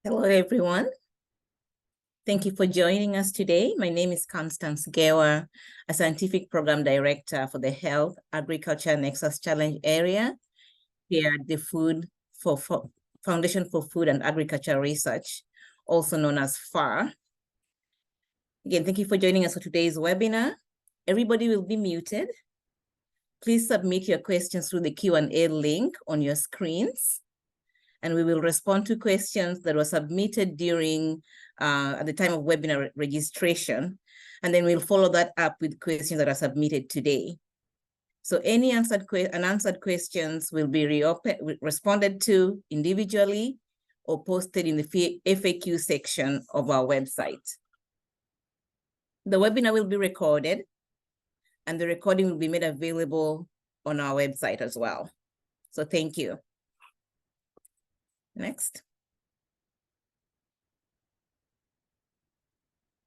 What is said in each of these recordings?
Hello, everyone. Thank you for joining us today. My name is Constance Gewa, a Scientific Program Director for the Health Agriculture Nexus Challenge area here at the Foundation for Food and Agriculture Research, also known as FAR. Again, thank you for joining us for today's webinar. Everybody will be muted. Please submit your questions through the Q&A link on your screens, and we will respond to questions that were submitted during at the time of webinar registration, and then we'll follow that up with questions that are submitted today. So any unanswered questions will be responded to individually or posted in the FAQ section of our website. The webinar will be recorded, and the recording will be made available on our website as well. So thank you. Next.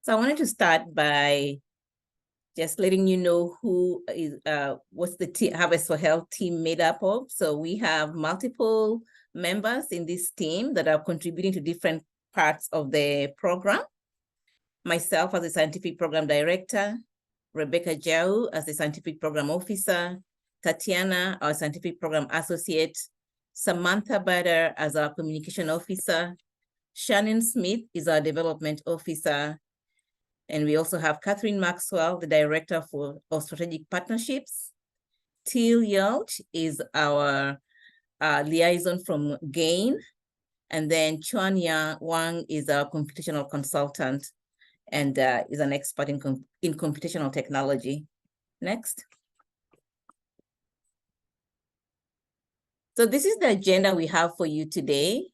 So I wanted to start by just letting you know who is, what's the Harvest for Health team made up of. So we have multiple members in this team that are contributing to different parts of the program. Myself as the Scientific Program Director, Rebecca Jau as the Scientific Program Officer, Tatiana, our Scientific Program Associate, Samantha Bader as our Communication Officer, Shannon Smith is our Development Officer, and we also have Catherine Maxwell, the Director of Strategic Partnerships. Teal Yelch is our liaison from GAIN, and then Chuan Wang is our computational consultant and is an expert in computational technology. Next. So this is the agenda we have for you today.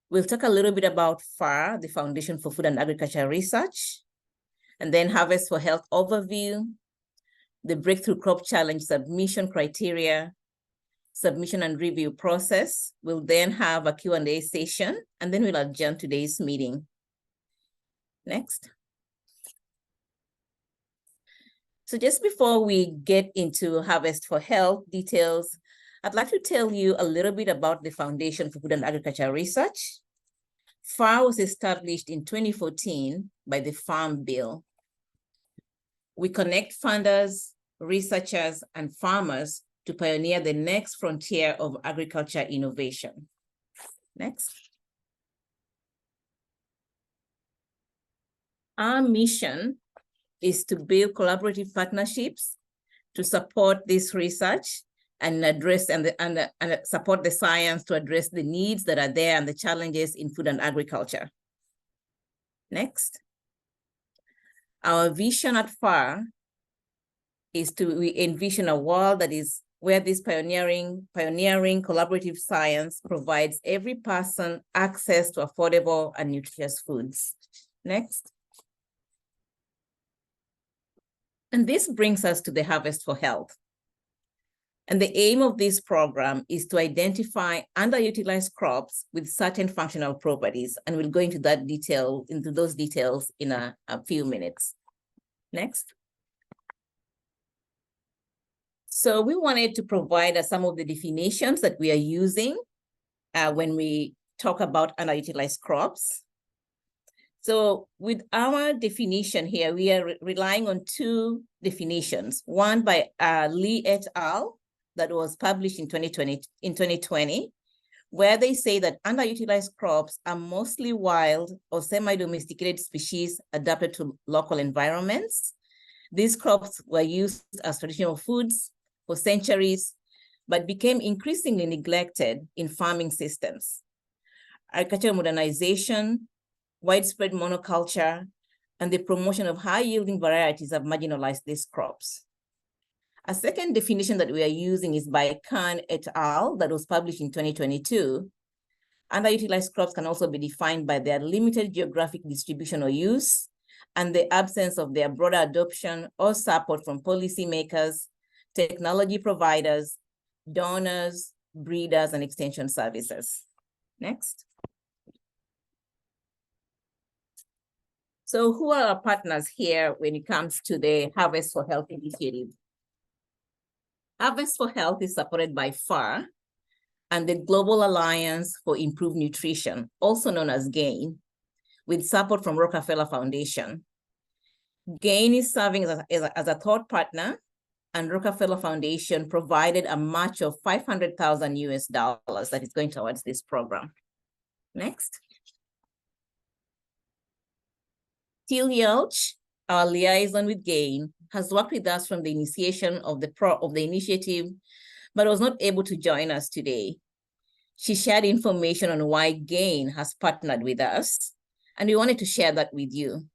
We'll talk a little bit about FAR, the Foundation for Food and Agriculture Research, and then Harvest for Health overview, the Breakthrough Crop Challenge submission criteria, submission and review process. We'll then have a Q&A session, and then we'll adjourn today's meeting. Next. So just before we get into Harvest for Health details, I'd like to tell you a little bit about the Foundation for Food and Agriculture Research. FAR was established in 2014 by the Farm Bill. We connect funders, researchers, and farmers to pioneer the next frontier of agriculture innovation. Next. Our mission is to build collaborative partnerships to support this research and address and support the science to address the needs that are there and the challenges in food and agriculture. Next. Our vision at FAR is we envision a world that is where this pioneering collaborative science provides every person access to affordable and nutritious foods. Next. And this brings us to the Harvest for Health. And the aim of this program is to identify underutilized crops with certain functional properties. And we'll go into those details in a few minutes. Next. So we wanted to provide some of the definitions that we are using when we talk about underutilized crops. So with our definition here, we are relying on two definitions. One by Lee et al. That was published in 2020, where they say that underutilized crops are mostly wild or semi-domesticated species adapted to local environments. These crops were used as traditional foods for centuries, but became increasingly neglected in farming systems. Agricultural modernization, widespread monoculture, and the promotion of high-yielding varieties have marginalized these crops. A second definition that we are using is by Khan et al. That was published in 2022. Underutilized crops can also be defined by their limited geographic distribution or use, and the absence of their broader adoption or support from policymakers, technology providers, donors, breeders, and extension services. Next. So who are our partners here when it comes to the Harvest for Health initiative? Harvest for Health is supported by FAR, and the Global Alliance for Improved Nutrition, also known as GAIN, with support from Rockefeller Foundation. GAIN is serving as a third partner, and Rockefeller Foundation provided a match of $500,000 US that is going towards this program. Next. Teal Yelch, our liaison with GAIN, has worked with us from the initiation of the initiative, but was not able to join us today. She shared information on why GAIN has partnered with us, and we wanted to share that with you.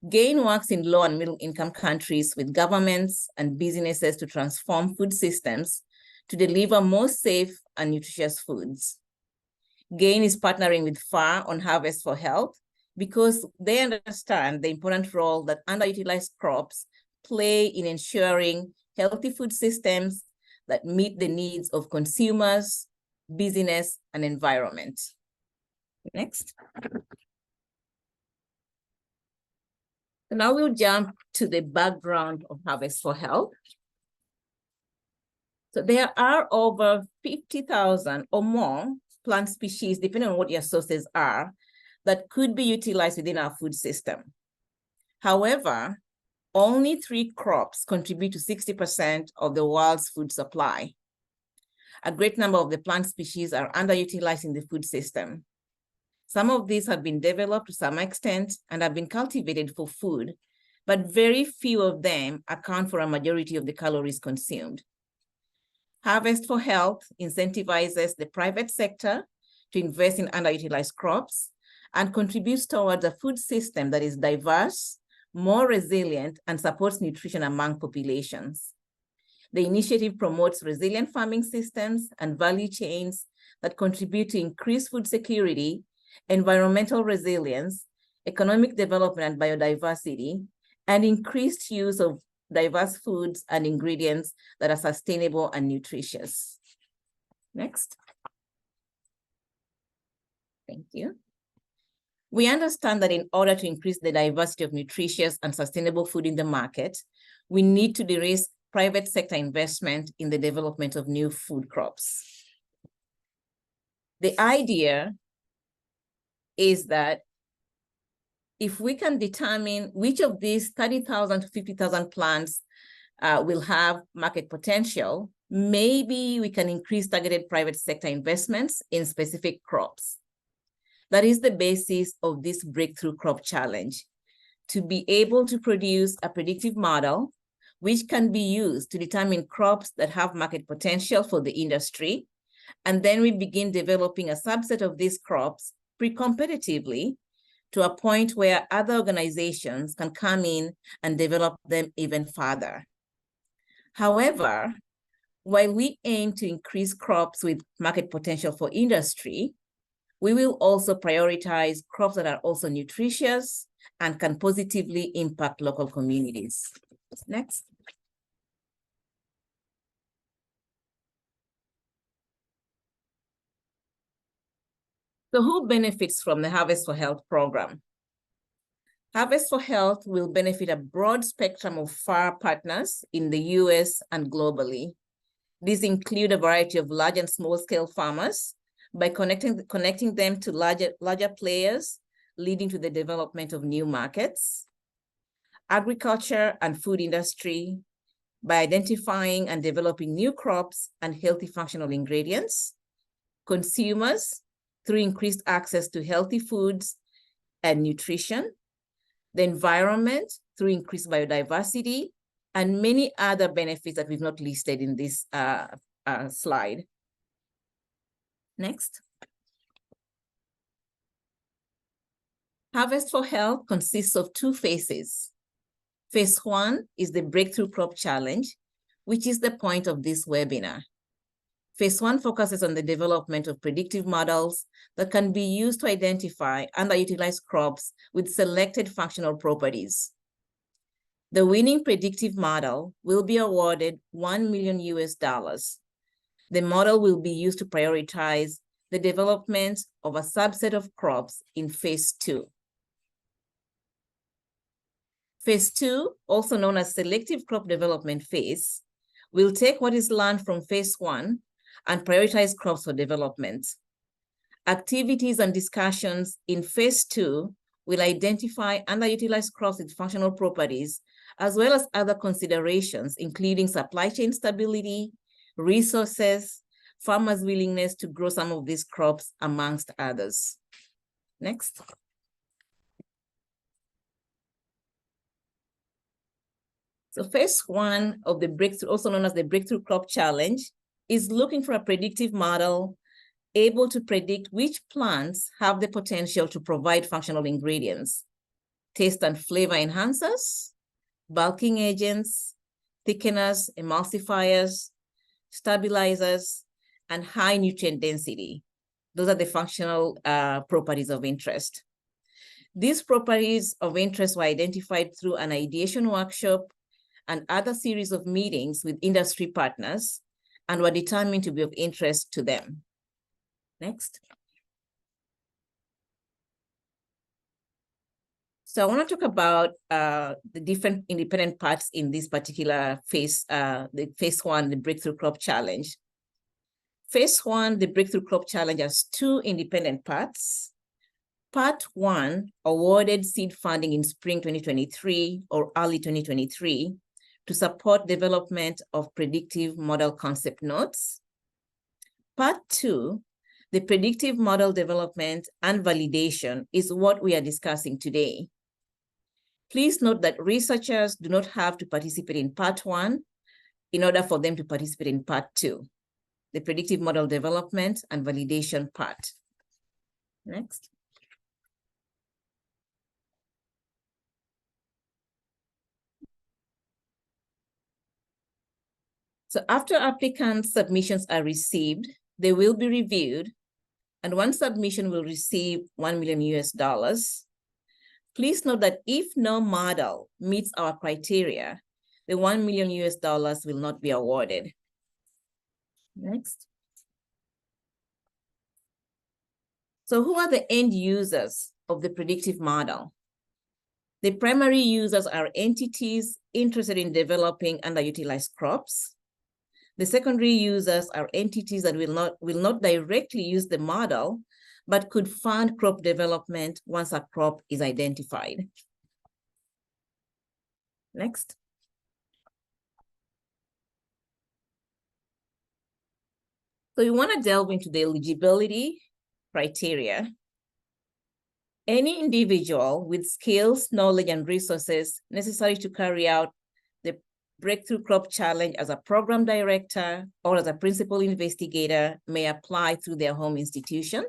GAIN works in low and middle income countries with governments and businesses to transform food systems to deliver more safe and nutritious foods. GAIN is partnering with FAR on Harvest for Health because they understand the important role that underutilized crops play in ensuring healthy food systems that meet the needs of consumers, business, and environment. Next. So now we'll jump to the background of Harvest for Health. So there are over 50,000 or more plant species, depending on what your sources are, that could be utilized within our food system. However, only 3 crops contribute to 60% of the world's food supply. A great number of the plant species are underutilized in the food system. Some of these have been developed to some extent and have been cultivated for food, but very few of them account for a majority of the calories consumed. Harvest for Health incentivizes the private sector to invest in underutilized crops and contributes towards a food system that is diverse, more resilient, and supports nutrition among populations. The initiative promotes resilient farming systems and value chains that contribute to increased food security, environmental resilience, economic development and biodiversity, and increased use of diverse foods and ingredients that are sustainable and nutritious. Next. Thank you. We understand that in order to increase the diversity of nutritious and sustainable food in the market, we need to de-risk private sector investment in the development of new food crops. The idea is that if we can determine which of these 30,000 to 50,000 plants will have market potential, maybe we can increase targeted private sector investments in specific crops. That is the basis of this Breakthrough Crop Challenge, to be able to produce a predictive model which can be used to determine crops that have market potential for the industry. And then we begin developing a subset of these crops pre-competitively to a point where other organizations can come in and develop them even further. However, while we aim to increase crops with market potential for industry, we will also prioritize crops that are also nutritious and can positively impact local communities. Next. So who benefits from the Harvest for Health program? Harvest for Health will benefit a broad spectrum of FAR partners in the US and globally. These include a variety of large and small-scale farmers by connecting them to larger players, leading to the development of new markets. Agriculture and food industry by identifying and developing new crops and healthy functional ingredients. Consumers through increased access to healthy foods and nutrition. The environment through increased biodiversity, and many other benefits that we've not listed in this slide. Next. Harvest for Health consists of 2 phases. Phase 1 is the Breakthrough Crop Challenge, which is the point of this webinar. Phase 1 focuses on the development of predictive models that can be used to identify underutilized crops with selected functional properties. The winning predictive model will be awarded $1 million US. The model will be used to prioritize the development of a subset of crops in Phase 2. Phase 2, also known as Selective Crop Development Phase, will take what is learned from Phase 1 and prioritize crops for development. Activities and discussions in phase 2 will identify underutilized crops with functional properties, as well as other considerations, including supply chain stability, resources, farmers' willingness to grow some of these crops, amongst others. Next. So phase 1 of the breakthrough, also known as the Breakthrough Crop Challenge, is looking for a predictive model able to predict which plants have the potential to provide functional ingredients, taste and flavor enhancers, bulking agents, thickeners, emulsifiers, stabilizers, and high nutrient density. Those are the functional properties of interest. These properties of interest were identified through an ideation workshop and other series of meetings with industry partners and were determined to be of interest to them. Next. So I want to talk about the different independent parts in this particular phase, the phase 1, the Breakthrough Crop Challenge. Phase 1, the Breakthrough Crop Challenge, has 2 independent parts. Part 1 awarded seed funding in spring 2023 or early 2023 to support development of predictive model concept notes. Part 2, the predictive model development and validation, is what we are discussing today. Please note that researchers do not have to participate in Part 1 in order for them to participate in Part 2, the predictive model development and validation part. Next. So after applicant submissions are received, they will be reviewed, and one submission will receive $1 million. Please note that if no model meets our criteria, the $1 million will not be awarded. Next. So who are the end users of the predictive model? The primary users are entities interested in developing underutilized crops. The secondary users are entities that will not directly use the model, but could fund crop development once a crop is identified. Next. So we want to delve into the eligibility criteria. Any individual with skills, knowledge, and resources necessary to carry out the Breakthrough Crop Challenge as a program director or as a principal investigator may apply through their home institution.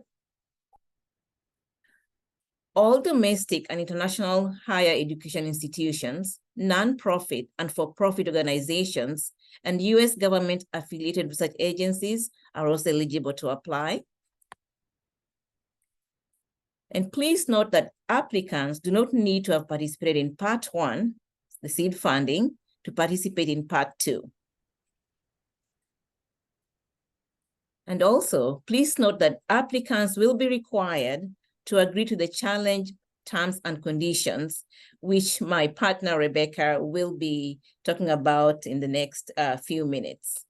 All domestic and international higher education institutions, nonprofit and for-profit organizations, and US government-affiliated research agencies are also eligible to apply. And please note that applicants do not need to have participated in Part 1, the seed funding, to participate in Part 2. And also, please note that applicants will be required to agree to the challenge terms and conditions, which my partner, Rebecca, will be talking about in the next few minutes.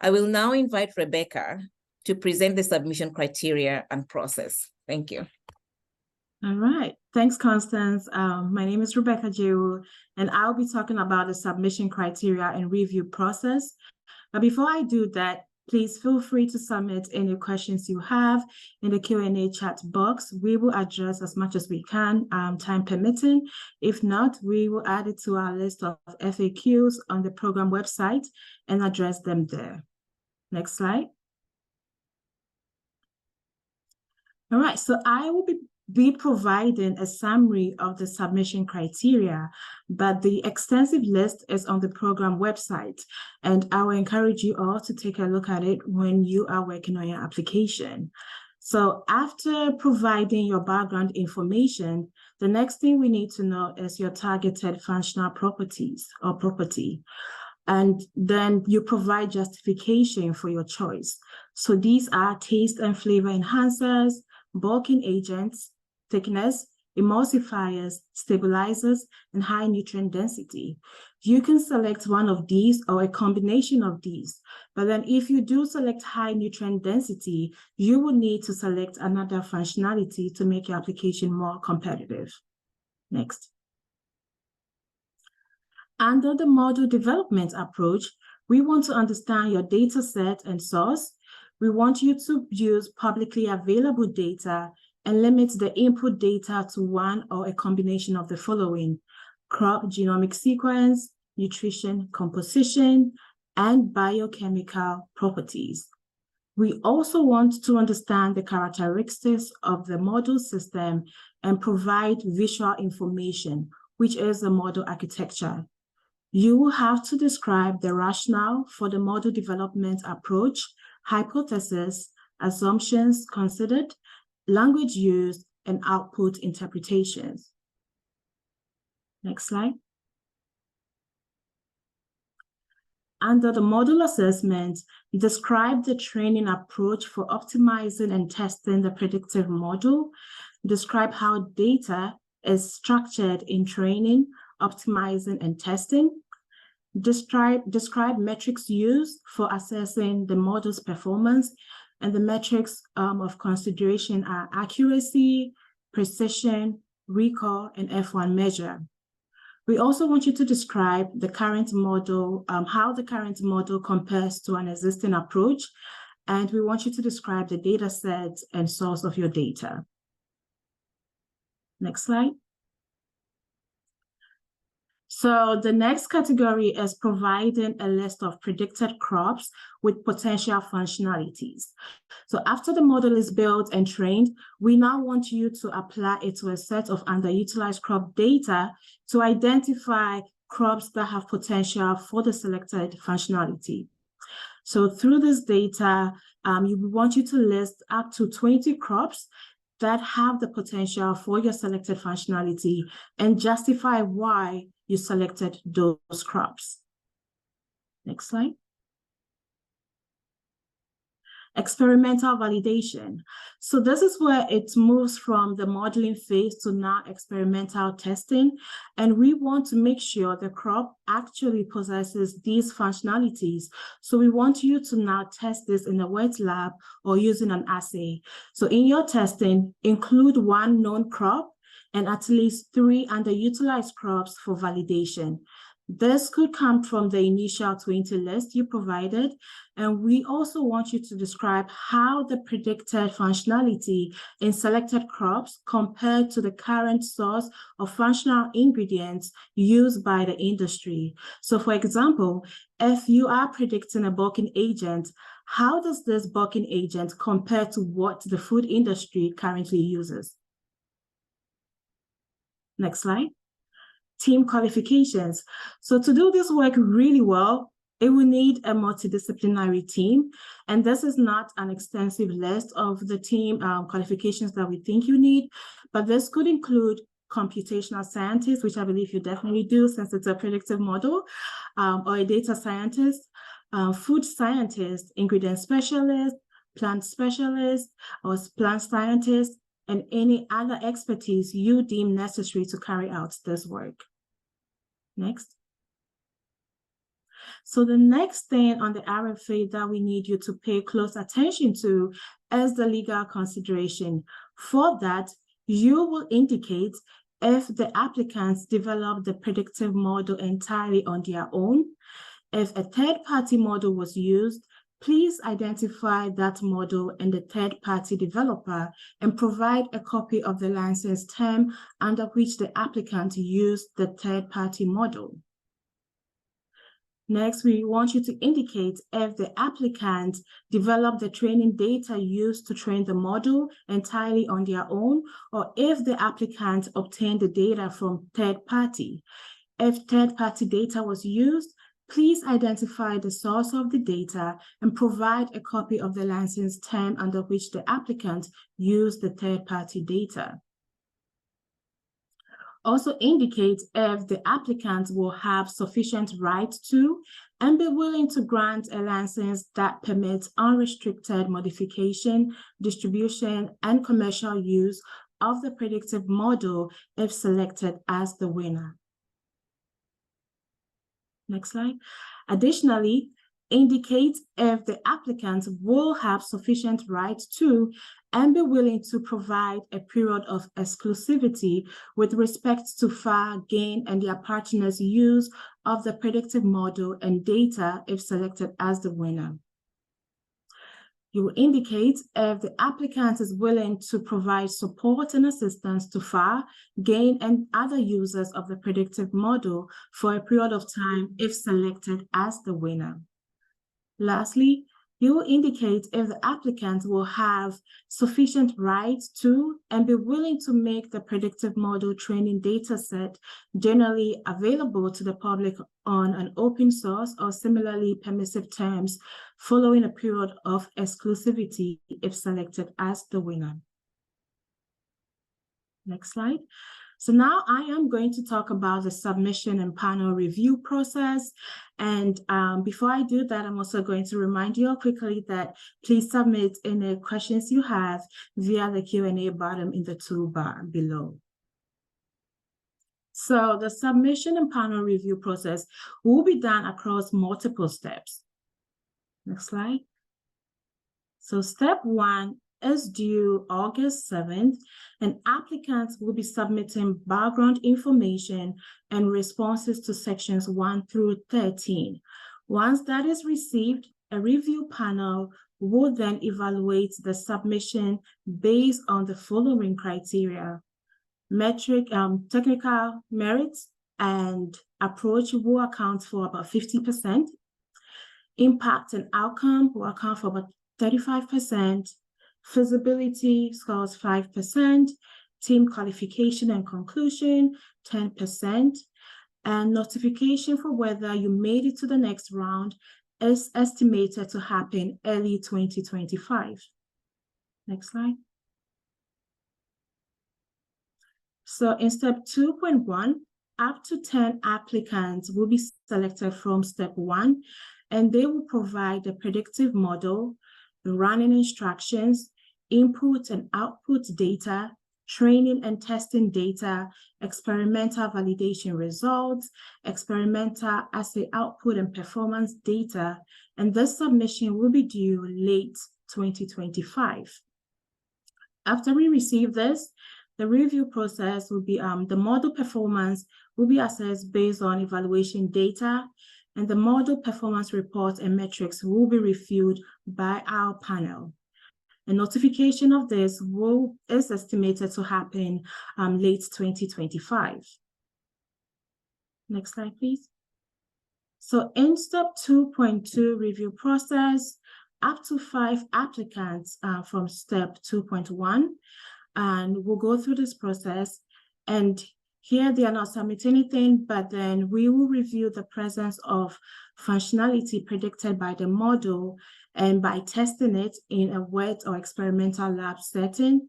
I will now invite Rebecca to present the submission criteria and process. Thank you. All right. Thanks, Constance. My name is Rebecca Jewu, and I'll be talking about the submission criteria and review process. But before I do that, please feel free to submit any questions you have in the Q&A chat box. We will address as much as we can, time permitting. If not, we will add it to our list of FAQs on the program website and address them there. Next slide. All right, so I will be providing a summary of the submission criteria, but the extensive list is on the program website, and I will encourage you all to take a look at it when you are working on your application. So after providing your background information, the next thing we need to know is your targeted functional properties or property. And then you provide justification for your choice. So these are taste and flavor enhancers, bulking agents, thickness, emulsifiers, stabilizers, and high nutrient density. You can select one of these or a combination of these. But then if you do select high nutrient density, you will need to select another functionality to make your application more competitive. Next. Under the model development approach, we want to understand your data set and source. We want you to use publicly available data and limit the input data to one or a combination of the following: crop genomic sequence, nutrition composition, and biochemical properties. We also want to understand the characteristics of the model system and provide visual information, which is the model architecture. You will have to describe the rationale for the model development approach, hypothesis, assumptions considered, language used, and output interpretations. Next slide. Under the model assessment, describe the training approach for optimizing and testing the predictive model. Describe how data is structured in training, optimizing, and testing. Describe metrics used for assessing the model's performance, and the metrics of consideration are accuracy, precision, recall, and F1 measure. We also want you to describe the current model, how the current model compares to an existing approach, and we want you to describe the data set and source of your data. Next slide. So the next category is providing a list of predicted crops with potential functionalities. So after the model is built and trained, we now want you to apply it to a set of underutilized crop data to identify crops that have potential for the selected functionality. So through this data, we want you to list up to 20 crops that have the potential for your selected functionality and justify why you selected those crops. Next slide. Experimental validation. So this is where it moves from the modeling phase to now experimental testing. And we want to make sure the crop actually possesses these functionalities. So we want you to now test this in a wet lab or using an assay. So in your testing, include one known crop and at least 3 underutilized crops for validation. This could come from the initial 20 list you provided, and we also want you to describe how the predicted functionality in selected crops compared to the current source of functional ingredients used by the industry. So for example, if you are predicting a bulking agent, how does this bulking agent compare to what the food industry currently uses? Next slide. Team qualifications. So to do this work really well, it will need a multidisciplinary team. And this is not an extensive list of the team qualifications that we think you need, but this could include computational scientists, which I believe you definitely do since it's a predictive model, or a data scientist, food scientist, ingredient specialist, plant specialist, or plant scientist, and any other expertise you deem necessary to carry out this work. Next. So the next thing on the RFA that we need you to pay close attention to is the legal consideration. For that, you will indicate if the applicants developed the predictive model entirely on their own. If a third-party model was used, please identify that model and the third-party developer and provide a copy of the license term under which the applicant used the third-party model. Next, we want you to indicate if the applicant developed the training data used to train the model entirely on their own, or if the applicant obtained the data from third-party. If third-party data was used, please identify the source of the data and provide a copy of the license term under which the applicant used the third-party data. Also indicate if the applicant will have sufficient right to and be willing to grant a license that permits unrestricted modification, distribution, and commercial use of the predictive model if selected as the winner. Next slide. Additionally, indicate if the applicant will have sufficient right to and be willing to provide a period of exclusivity with respect to FAR, GAIN, and their partners' use of the predictive model and data if selected as the winner. You will indicate if the applicant is willing to provide support and assistance to FAR, GAIN, and other users of the predictive model for a period of time if selected as the winner. Lastly, you will indicate if the applicant will have sufficient rights to and be willing to make the predictive model training data set generally available to the public on an open source or similarly permissive terms following a period of exclusivity if selected as the winner. Next slide. So now I am going to talk about the submission and panel review process. And before I do that, I'm also going to remind you all quickly that please submit any questions you have via the Q&A button in the toolbar below. So the submission and panel review process will be done across multiple steps. Next slide. So step 1 is due August 7th, and applicants will be submitting background information and responses to sections 1 through 13. Once that is received, a review panel will then evaluate the submission based on the following criteria. Technical merits and approach will account for about 50%. Impact and outcome will account for about 35%. Feasibility scores 5%, team qualification and conclusion 10%, and notification for whether you made it to the next round is estimated to happen early 2025. Next slide. So in step 2.1, up to 10 applicants will be selected from step 1, and they will provide the predictive model, the running instructions, input and output data, training and testing data, experimental validation results, experimental assay output and performance data, and this submission will be due late 2025. After we receive this, the review process will be, the model performance will be assessed based on evaluation data, and the model performance report and metrics will be reviewed by our panel. A notification of this is estimated to happen late 2025. Next slide, please. So in step 2.2 review process, up to 5 applicants from step 2.1, and we'll go through this process. And here they are not submitting anything, but then we will review the presence of functionality predicted by the model and by testing it in a wet or experimental lab setting.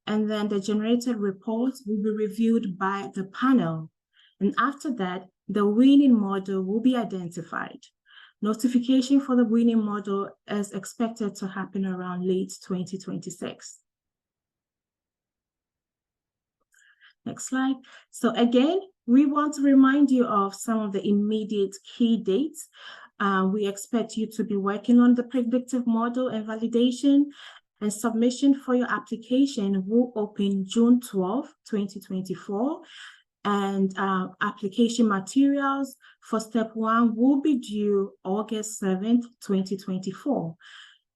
And then the generated reports will be reviewed by the panel. And after that, the winning model will be identified. Notification for the winning model is expected to happen around late 2026. Next slide. So again, we want to remind you of some of the immediate key dates. We expect you to be working on the predictive model and validation, and submission for your application will open June 12, 2024. And application materials for step 1 will be due August 7th, 2024.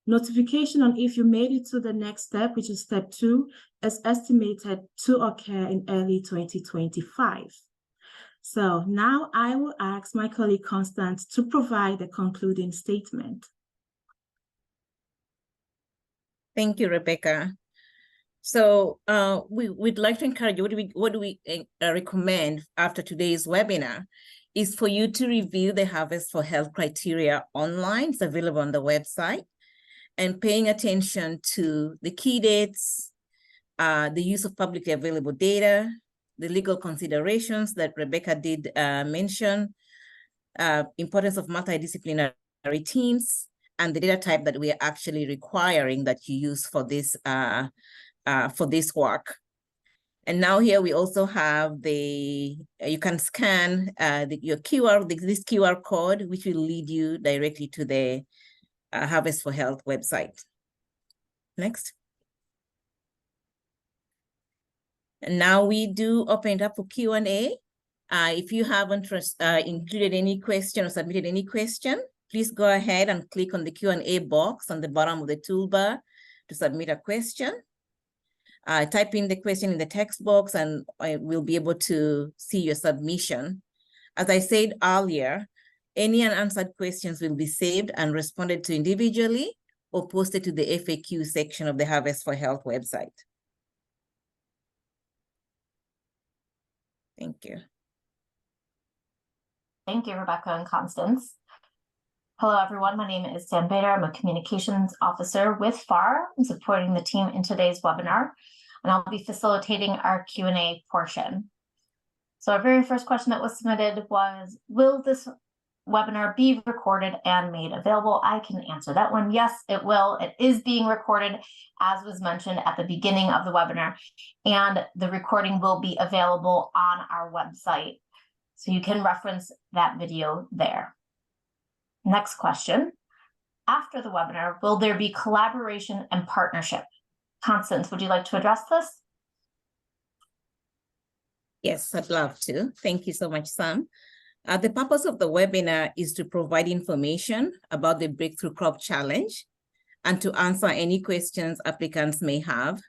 Notification on if you made it to the next step, which is step 2, is estimated to occur in early 2025. So now I will ask my colleague Constance to provide a concluding statement. Thank you, Rebecca. So we'd like to encourage you, what do we recommend after today's webinar is for you to review the Harvest for Health criteria online. It's available on the website, and paying attention to the key dates, the use of publicly available data, the legal considerations that Rebecca did mention, importance of multidisciplinary teams, and the data type that we are actually requiring that you use for this work. And now here we also have you can scan this QR code, which will lead you directly to the Harvest for Health website. Next. And now we do open it up for Q&A. If you haven't included any question or submitted any question, please go ahead and click on the Q&A box on the bottom of the toolbar to submit a question. Type in the question in the text box and I will be able to see your submission. As I said earlier, any unanswered questions will be saved and responded to individually or posted to the FAQ section of the Harvest for Health website. Thank you. Thank you, Rebecca and Constance. Hello, everyone. My name is Sam Bader. I'm a communications officer with FAR. I'm supporting the team in today's webinar, and I'll be facilitating our Q&A portion. So our very first question that was submitted was, will this webinar be recorded and made available? I can answer that one. Yes, it will. It is being recorded, as was mentioned at the beginning of the webinar, and the recording will be available on our website. So you can reference that video there. Next question. After the webinar, will there be collaboration and partnership? Constance, would you like to address this? Yes, I'd love to. Thank you so much, Sam. The purpose of the webinar is to provide information about the Breakthrough Crop Challenge and to answer any questions applicants may have.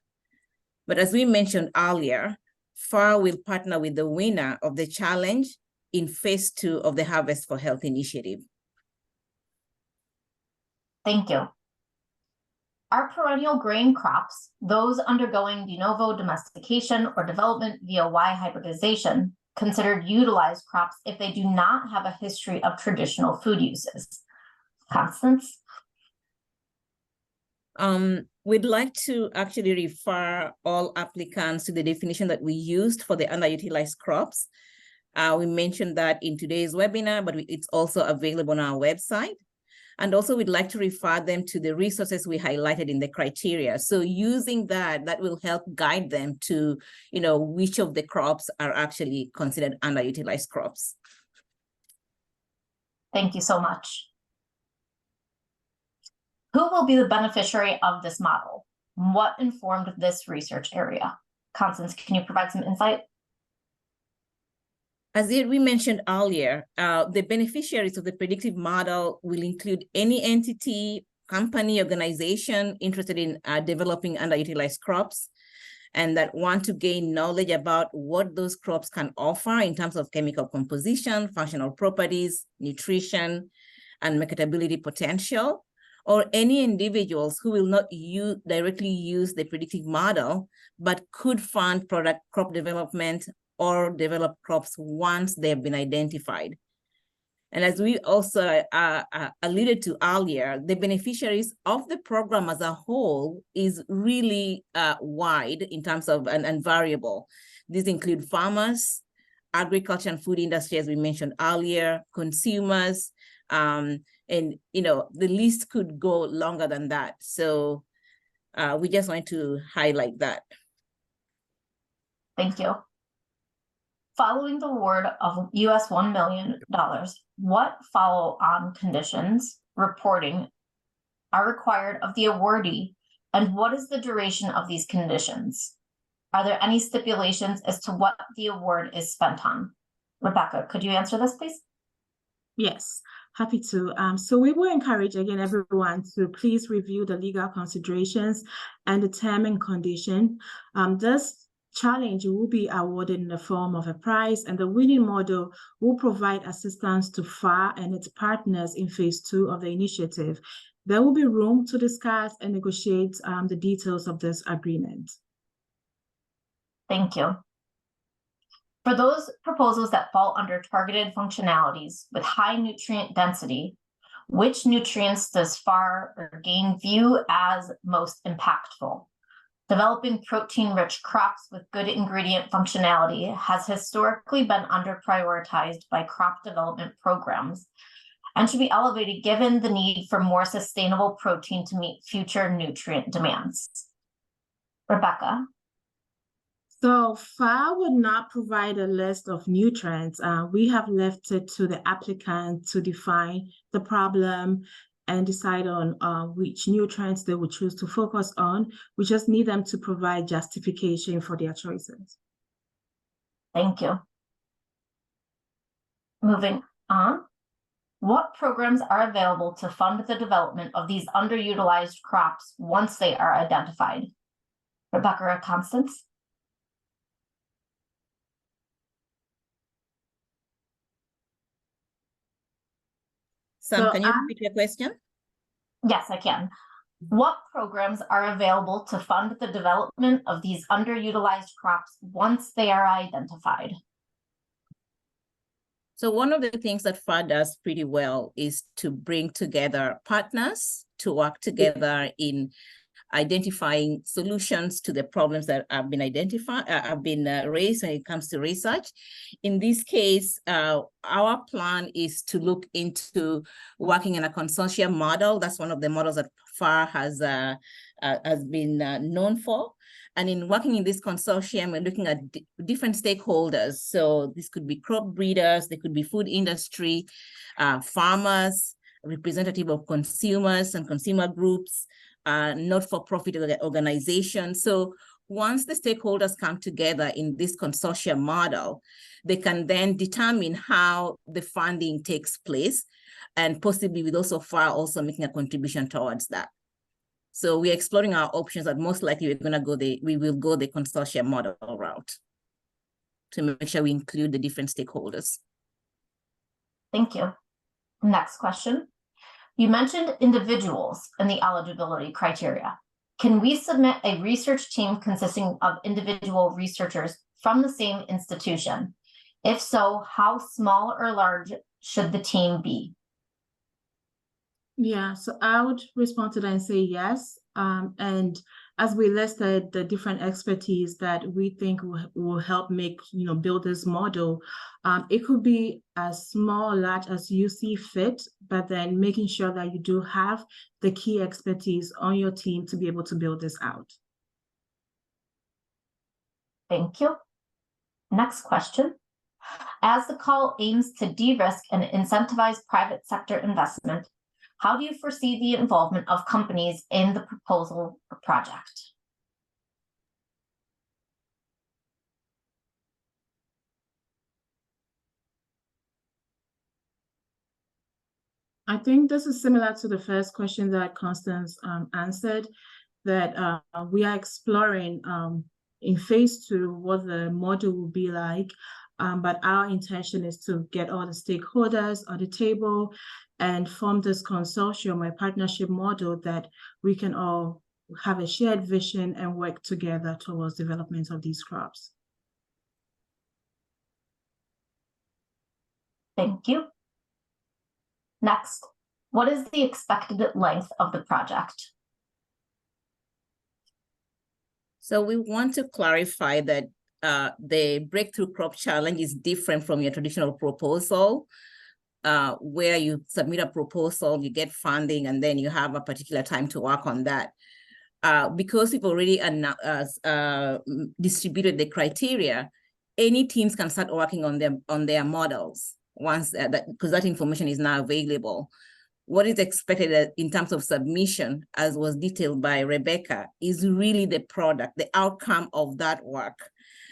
But as we mentioned earlier, FAR will partner with the winner of the challenge in phase 2 of the Harvest for Health initiative. Thank you. Are perennial grain crops, those undergoing de novo domestication or development via Y hybridization, considered utilized crops if they do not have a history of traditional food uses? Constance? We'd like to actually refer all applicants to the definition that we used for the underutilized crops. We mentioned that in today's webinar, but it's also available on our website. And also we'd like to refer them to the resources we highlighted in the criteria. So using that will help guide them to, which of the crops are actually considered underutilized crops. Thank you so much. Who will be the beneficiary of this model? What informed this research area? Constance, can you provide some insight? As we mentioned earlier, the beneficiaries of the predictive model will include any entity, company, organization interested in developing underutilized crops and that want to gain knowledge about what those crops can offer in terms of chemical composition, functional properties, nutrition, and marketability potential, or any individuals who will not directly use the predictive model, but could fund crop development or develop crops once they've been identified. And as we also alluded to earlier, the beneficiaries of the program as a whole is really wide in terms of and variable. These include farmers, agriculture and food industry, as we mentioned earlier, consumers, and the list could go longer than that. So we just want to highlight that. Thank you. Following the award of US $1 million, what follow-on conditions reporting are required of the awardee, and what is the duration of these conditions? Are there any stipulations as to what the award is spent on? Rebecca, could you answer this, please? Yes, happy to. So we will encourage, again, everyone to please review the legal considerations and the term and condition. This challenge will be awarded in the form of a prize, and the winning model will provide assistance to FAR and its partners in phase 2 of the initiative. There will be room to discuss and negotiate the details of this agreement. Thank you. For those proposals that fall under targeted functionalities with high nutrient density, which nutrients does FAR or GAIN view as most impactful? Developing protein-rich crops with good ingredient functionality has historically been under-prioritized by crop development programs and should be elevated given the need for more sustainable protein to meet future nutrient demands. Rebecca? So FAR would not provide a list of nutrients. We have left it to the applicant to define the problem and decide on which nutrients they would choose to focus on. We just need them to provide justification for their choices. Thank you. Moving on. What programs are available to fund the development of these underutilized crops once they are identified? Rebecca or Constance? Sam, So can you repeat your question? Yes, I can. What programs are available to fund the development of these underutilized crops once they are identified? So one of the things that FAR does pretty well is to bring together partners to work together in identifying solutions to the problems that have been identified, raised when it comes to research. In this case, our plan is to look into working in a consortium model. That's one of the models that FAR has been known for. And in working in this consortium, we're looking at different stakeholders. So this could be crop breeders, they could be food industry, farmers, representative of consumers and consumer groups, not-for-profit organizations. So once the stakeholders come together in this consortium model, they can then determine how the funding takes place, and possibly with also FAR also making a contribution towards that. So we're exploring our options, but most likely we will go the consortium model route to make sure we include the different stakeholders. Thank you. Next question. You mentioned individuals in the eligibility criteria. Can we submit a research team consisting of individual researchers from the same institution? If so, how small or large should the team be? Yeah, so I would respond to that and say yes. And as we listed the different expertise that we think will help make, build this model, it could be as small or large as you see fit, but then making sure that you do have the key expertise on your team to be able to build this out. Thank you. Next question. As the call aims to de-risk and incentivize private sector investment, how do you foresee the involvement of companies in the proposal or project? I think this is similar to the first question that Constance answered, that we are exploring in phase 2 what the model will be like, but our intention is to get all the stakeholders on the table and form this consortium, a partnership model that we can all have a shared vision and work together towards development of these crops. Thank you. Next, what is the expected length of the project? So we want to clarify that the Breakthrough Crop Challenge is different from your traditional proposal, where you submit a proposal, you get funding, and then you have a particular time to work on that. Because we've already distributed the criteria, any teams can start working on their models once because that information is now available. What is expected in terms of submission, as was detailed by Rebecca, is really the product, the outcome of that work.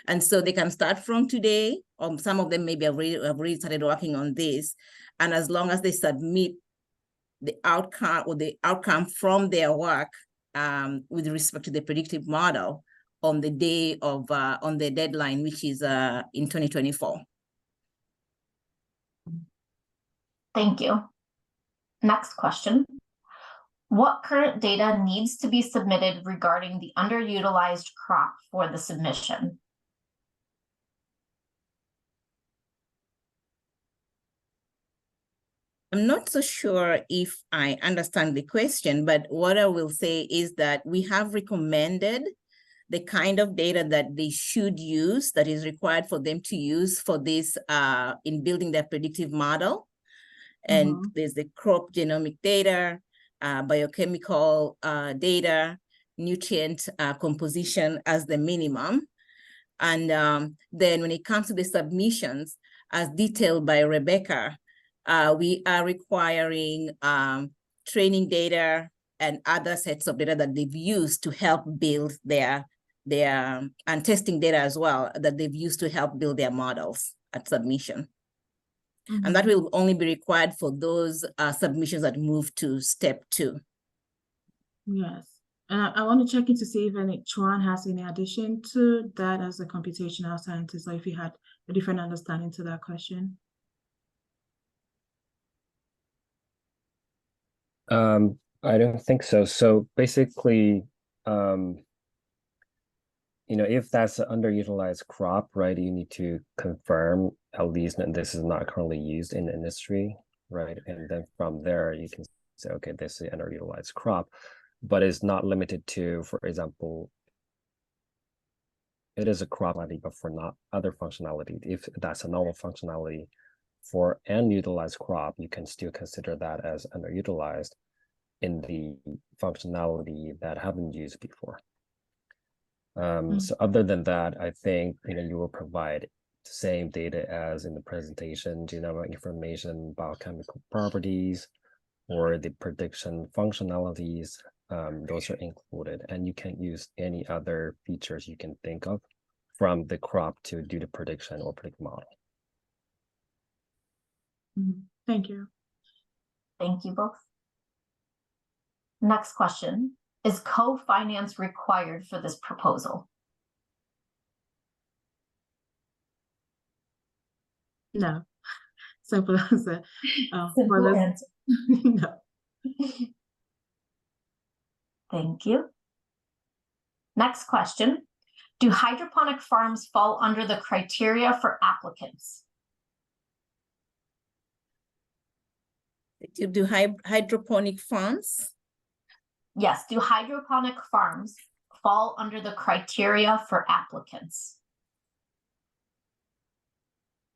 And so they can start from today, or some of them maybe have already started working on this. And as long as they submit the outcome or the outcome from their work with respect to the predictive model on the day of, on the deadline, which is in 2024. Thank you. Next question. What current data needs to be submitted regarding the underutilized crop for the submission? I'm not so sure if I understand the question, but what I will say is that we have recommended the kind of data that they should use, that is required for them to use for this in building their predictive model. And there's the crop genomic data, biochemical data, nutrient composition as the minimum. And then when it comes to the submissions, as detailed by Rebecca, we are requiring training data and other sets of data that they've used to help build their and testing data as well that they've used to help build their models at submission. Mhm. And that will only be required for those submissions that move to step 2. Yes. And I want to check in to see if any Chuan has any addition to that as a computational scientist, or if you had a different understanding to that question. I don't think so. So basically, if that's an underutilized crop, right, you need to confirm at least that this is not currently used in the industry, right? And then from there, you can say, okay, this is an underutilized crop, but it's not limited to, for example, it is a crop, but for not other functionality. If that's a normal functionality for an utilized crop, you can still consider that as underutilized in the functionality that haven't used before. So other than that, I think you will provide the same data as in the presentation, genomic information, biochemical properties, or the prediction functionalities. Those are included, and you can use any other features you can think of from the crop to do the prediction or predict model. Thank you. Thank you both. Next question. Is co-finance required for this proposal? No. Simple answer. Simple answer. No. Thank you. Next question. Do hydroponic farms fall under the criteria for applicants? Do hydroponic farms? Yes, do hydroponic farms fall under the criteria for applicants?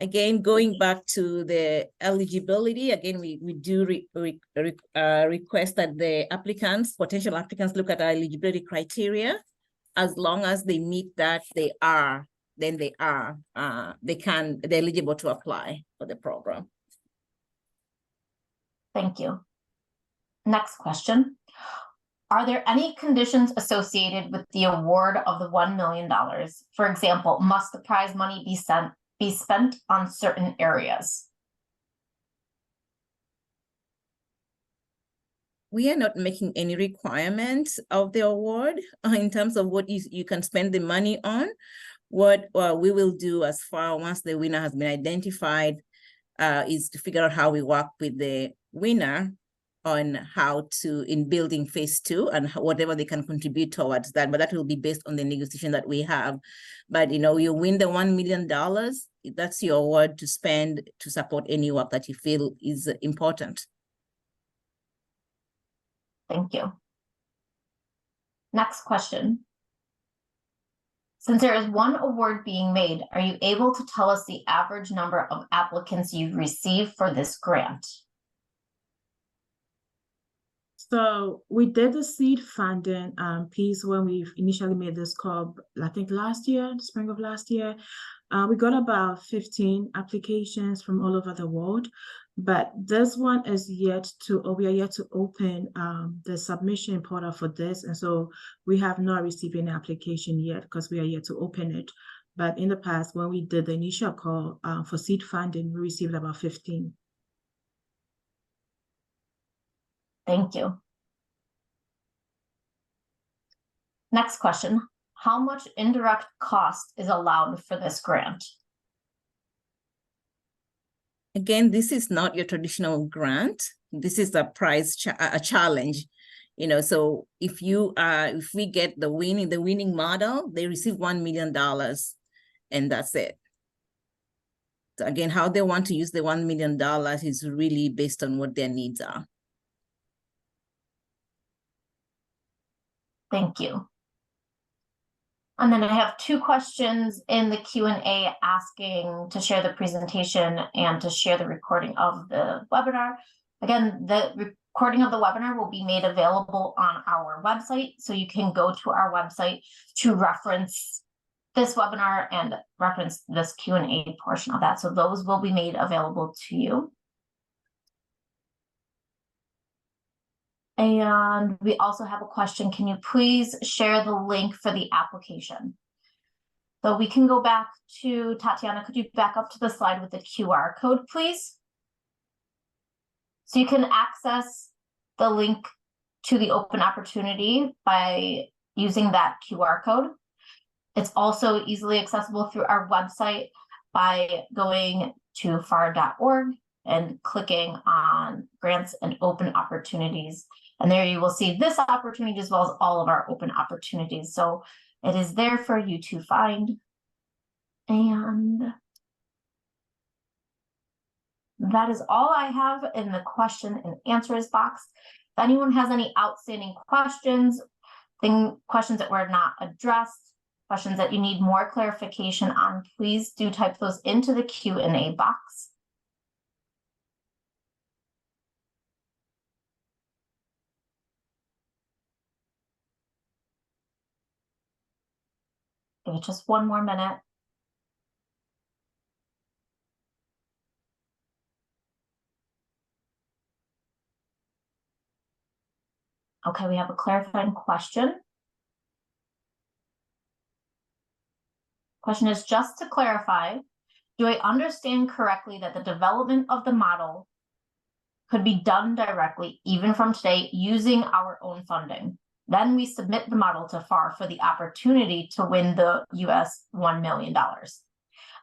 Again, going back to the eligibility, again, we do request that the potential applicants look at our eligibility criteria. As long as they meet that, they're eligible to apply for the program. Thank you. Next question. Are there any conditions associated with the award of the $1 million? For example, must the prize money be spent on certain areas? We are not making any requirements of the award in terms of what you can spend the money on. What we will do once the winner has been identified is to figure out how we work with the winner on how to, in building phase 2 and whatever they can contribute towards that, but that will be based on the negotiation that we have. But you win the $1 million, that's your award to spend to support any work that you feel is important. Thank you. Next question. Since there is one award being made, are you able to tell us the average number of applicants you've received for this grant? So we did the seed funding piece when we initially made this call, I think last year, the spring of last year. We got about 15 applications from all over the world, but this one is we are yet to open the submission portal for this. And so we have not received any application yet because we are yet to open it. But in the past, when we did the initial call for seed funding, we received about 15. Thank you. Next question. How much indirect cost is allowed for this grant? Again, this is not your traditional grant. This is a prize, a challenge. So if we get the winning model, they receive $1 million, and that's it. So again, how they want to use the $1 million is really based on what their needs are. Thank you. And then I have 2 questions in the Q&A asking to share the presentation and to share the recording of the webinar. Again, the recording of the webinar will be made available on our website, so you can go to our website to reference this webinar and reference this Q&A portion of that. So those will be made available to you. And we also have a question. Can you please share the link for the application? So we can go back to Tatiana. Could you back up to the slide with the QR code, please? So you can access the link to the open opportunity by using that QR code. It's also easily accessible through our website by going to FAR.org and clicking on grants and open opportunities. And there you will see this opportunity as well as all of our open opportunities. So it is there for you to find. And that is all I have in the question and answers box. If anyone has any outstanding questions, questions that were not addressed, questions that you need more clarification on, please do type those into the Q&A box. Give it just one more minute. Okay, we have a clarifying question. Question is, just to clarify, do I understand correctly that the development of the model could be done directly, even from today, using our own funding? Then we submit the model to FAR for the opportunity to win the US $1 million.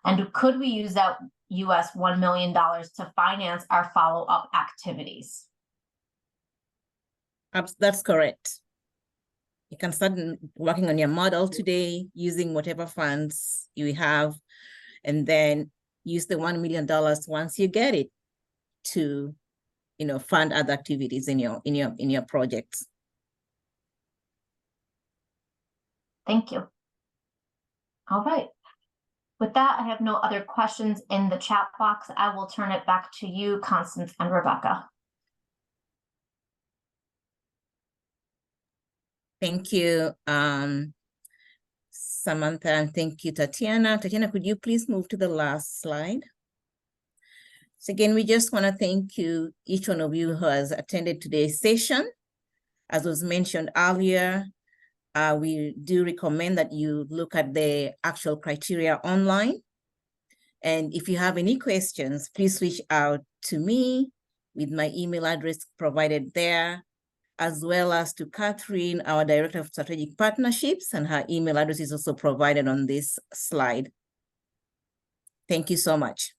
And could we use that US $1 million to finance our follow-up activities? That's correct. You can start working on your model today using whatever funds you have, and then use the $1 million once you get it to, fund other activities in your projects. Thank you. All right. With that, I have no other questions in the chat box. I will turn it back to you, Constance and Rebecca. Thank you, Samantha, and thank you, Tatiana. Tatiana, could you please move to the last slide? So again, we just want to thank you, each one of you who has attended today's session. As was mentioned earlier, we do recommend that you look at the actual criteria online. And if you have any questions, please reach out to me with my email address provided there, as well as to Catherine, our Director of Strategic Partnerships, and her email address is also provided on this slide. Thank you so much.